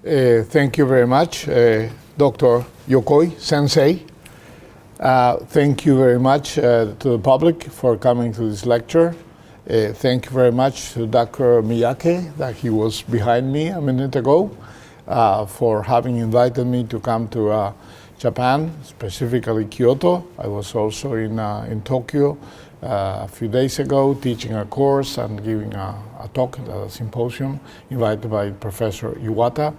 Thank you very much, Dr. Yokoi Sensei. Thank you very much to the public for coming to this lecture. Thank you very much to Dr. Miyake, that he was behind me a minute ago, for having invited me to come to Japan, specifically Kyoto. I was also in Tokyo a few days ago, teaching a course and giving a talk at a symposium invited by Professor Iwata.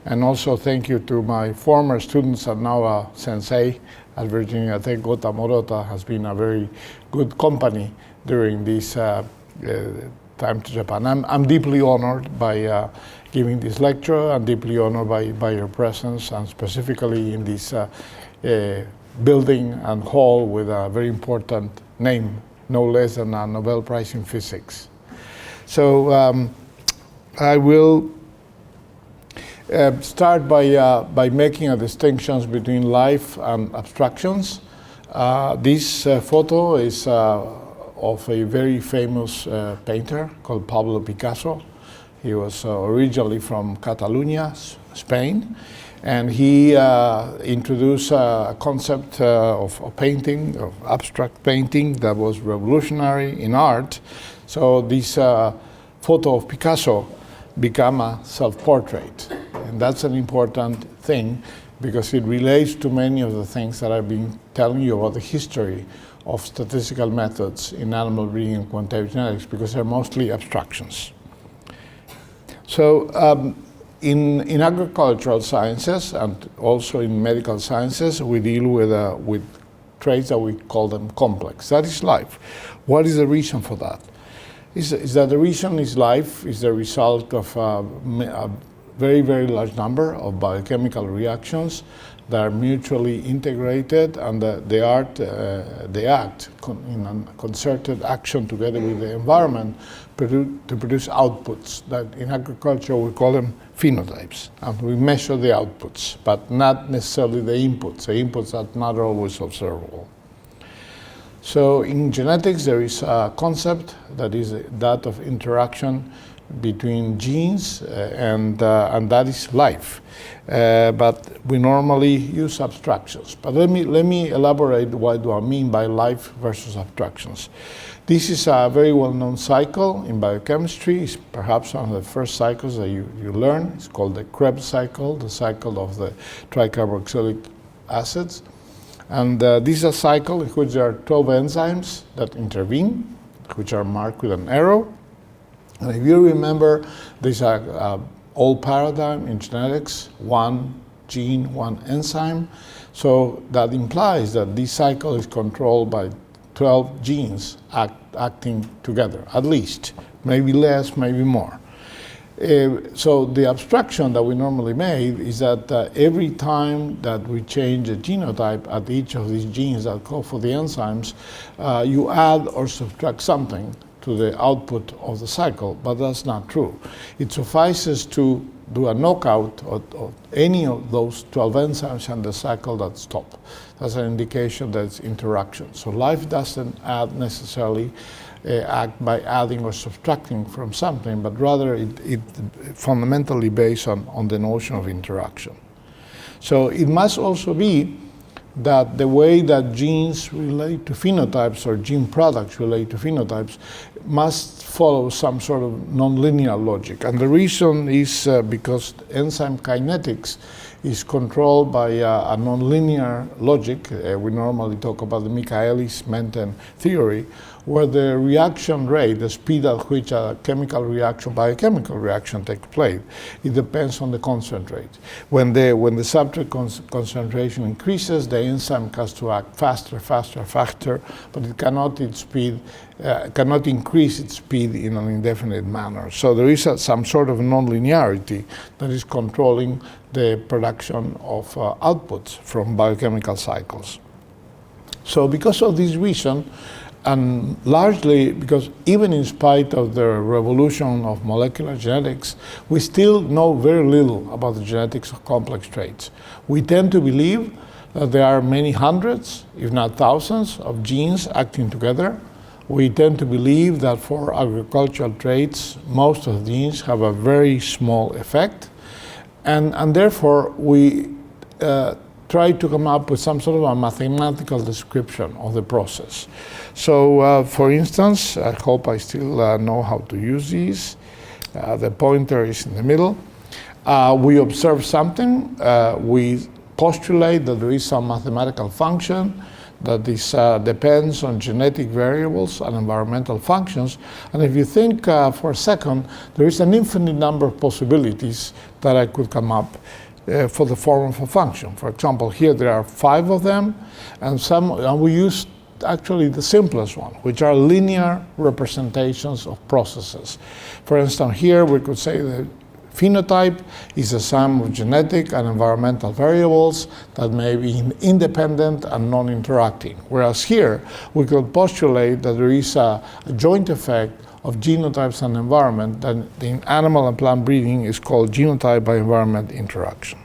And also thank you to my former students and now a sensei at Virginia Tech. Gota Morota has been a very good company during this time to Japan. I'm deeply honored by giving this lecture. I'm deeply honored by your presence, and specifically in this building and hall with a very important name, no less than a Nobel Prize in Physics. So I will start by making a distinction between life and abstractions. This photo is of a very famous painter called Pablo Picasso. He was originally from Catalonia, Spain, and he introduced a concept of painting, of abstract painting, that was revolutionary in art. So this photo of Picasso became a self-portrait, and that's an important thing because it relates to many of the things that I've been telling you about the history of statistical methods in animal breeding and quantitative genetics, because they're mostly abstractions. So in agricultural sciences and also in medical sciences, we deal with traits that we call them complex. That is life. What is the reason for that? Is that the reason is life is the result of a very, very large number of biochemical reactions that are mutually integrated, and they act in a concerted action together with the environment to produce outputs that in agriculture we call them phenotypes. And we measure the outputs, but not necessarily the inputs. The inputs are not always observable. So in genetics, there is a concept that is that of interaction between genes, and that is life. But we normally use abstractions. But let me elaborate what do I mean by life versus abstractions. This is a very well-known cycle in biochemistry. It's perhaps one of the first cycles that you learn. It's called the Krebs cycle, the cycle of the tricarboxylic acids. And this is a cycle in which there are 12 enzymes that intervene, which are marked with an arrow. And if you remember, there's an old paradigm in genetics, one gene, one enzyme. So that implies that this cycle is controlled by 12 genes acting together, at least, maybe less, maybe more. So the abstraction that we normally make is that every time that we change a genotype at each of these genes that call for the enzymes, you add or subtract something to the output of the cycle, but that's not true. It suffices to do a knockout of any of those 12 enzymes and the cycle that stop. That's an indication that it's interaction. So life doesn't add necessarily act by adding or subtracting from something, but rather it fundamentally based on the notion of interaction. So it must also be that the way that genes relate to phenotypes or gene products relate to phenotypes must follow some sort of nonlinear logic. And the reason is because enzyme kinetics is controlled by a nonlinear logic. We normally talk about the Michaelis-Menten theory, where the reaction rate, the speed at which a chemical reaction, biochemical reaction takes place, it depends on the concentrate. When the substrate concentration increases, the enzyme has to act faster, but it cannot increase its speed in an indefinite manner. So there is some sort of nonlinearity that is controlling the production of outputs from biochemical cycles. So because of this reason, and largely because even in spite of the revolution of molecular genetics, we still know very little about the genetics of complex traits. We tend to believe that there are many hundreds, if not thousands, of genes acting together. We tend to believe that for agricultural traits, most of the genes have a very small effect. And therefore we try to come up with some sort of a mathematical description of the process. So for instance, I hope I still know how to use these. The pointer is in the middle. We observe something, we postulate that there is some mathematical function that this depends on genetic variables and environmental functions. And if you think for a second, there is an infinite number of possibilities that I could come up for the form of a function. For example, here there are 5 of them, and we use actually the simplest one, which are linear representations of processes. For instance, here we could say that phenotype is a sum of genetic and environmental variables that may be independent and non-interacting. Whereas here, we could postulate that there is a joint effect of genotypes and environment that in animal and plant breeding is called genotype by environment interaction.